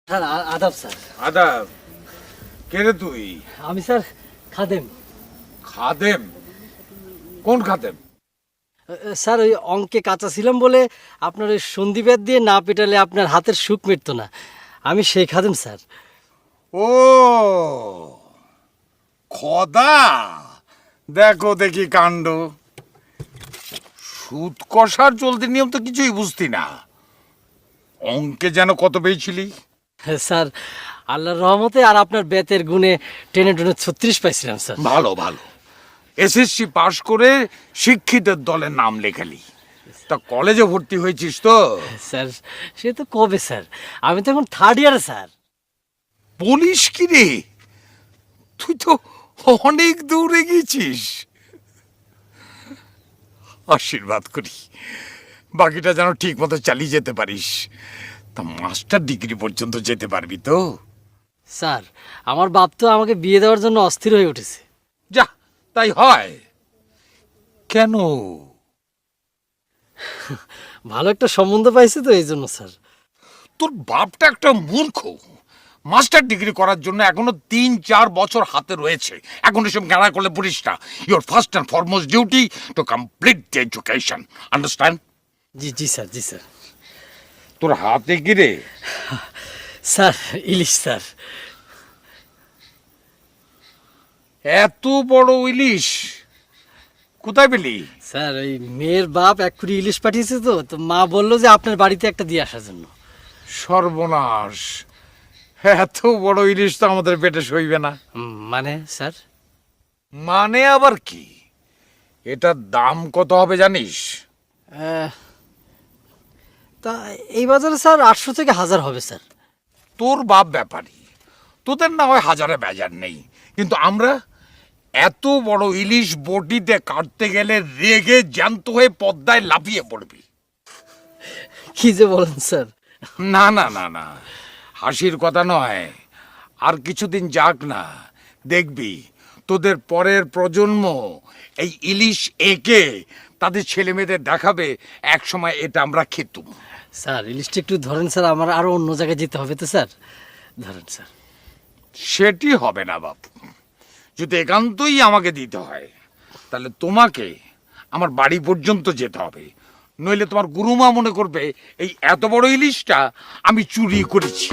Sir আদাব sir. আদাব। কে রে তুই? আমি স্যার খাদেম। খাদেম? কোন খাদেম? স্যার ওই অঙ্কে কাঁচা ছিলাম বলে আপনার ওই সন্ধিবেদ দিয়ে না পেটালে আপনার হাতের সুখ মিটতো না, আমি সেই খাদেম স্যার। ও খোদা, দেখো দেখি কাণ্ড। সুদ কষার চলতি নিয়ম তো কিছুই বুঝতি না, অঙ্কে যেন কত পেয়েছিলি? স্যার আল্লাহর রহমতে আর আপনার বেতের গুণে টেনে টেনে 36 পাইছিলাম স্যার। ভালো ভালো, এসএসসি পাশ করে শিক্ষিতের দলের নাম লেখালি। তা কলেজে ভর্তি হয়েছিস তো? স্যার সে তো কবে স্যার, আমি তো এখন 3rd ইয়ারে স্যার। বলিস কি রে, তুই তো অনেক দূরে গেছিস। আশীর্বাদ করি বাকিটা যেন ঠিক মতো চালিয়ে যেতে পারিস। তা মাস্টার ডিগ্রি পর্যন্ত যেতে পারবি তো? স্যার আমার বাপ তো আমাকে বিয়ে দেওয়ার জন্য অস্থির হয়ে উঠেছে। যা, তাই হয় কেন? ভালো একটা সম্বন্ধ পাইছে তো এই জন্য স্যার। তোর বাপটা একটা মূর্খ। মাস্টার ডিগ্রি করার জন্য এখনো 3-4 বছর হাতে রয়েছে। এখন এসব গাড়া করলে পড়িস না। Your first and foremost duty to complete the education, understand? G G sir, G sir. তোর হাতে কি রে? স্যার ইলিশ স্যার। এত বড় ইলিশ কোথায় পেলি? স্যার ওই মেয়ের বাপ এক কুড়ি ইলিশ পাঠিয়েছে, তো তো মা বললো যে আপনার বাড়িতে একটা দিয়ে আসার জন্য। সর্বনাশ, এত বড় ইলিশ তো আমাদের পেটে সইবে না। মানে স্যার? মানে আবার কি? এটার দাম কত হবে জানিস? তা এই বাজারে স্যার 800 থেকে 1000 হবে স্যার। তোর বাপ ব্যাপারী, তোদের না হয় হাজারে বেজার নেই, কিন্তু আমরা এত বড় ইলিশ বটিতে কাটতে গেলে রেগে জ্যান্ত হয়ে পদ্মায় লাফিয়ে পড়বি। কি যে বলেন স্যার। না না না না, হাসির কথা নয়। আর কিছুদিন যাক না, দেখবি তোদের পরের প্রজন্ম এই ইলিশ এঁকে তাদের ছেলে মেয়েদের দেখাবে এক সময় এটা আমরা খেতুম। স্যার ইলিশটা একটু ধরেন স্যার, আমার আরো অন্য জায়গায় যেতে হবে তো স্যার, ধরেন স্যার। সেটি হবে না বাপু, যদি একান্তই আমাকে দিতে হয় তাহলে তোমাকে আমার বাড়ি পর্যন্ত যেতে হবে, নইলে তোমার গুরুমা মনে করবে এই এত বড় ইলিশটা আমি চুরি করেছি।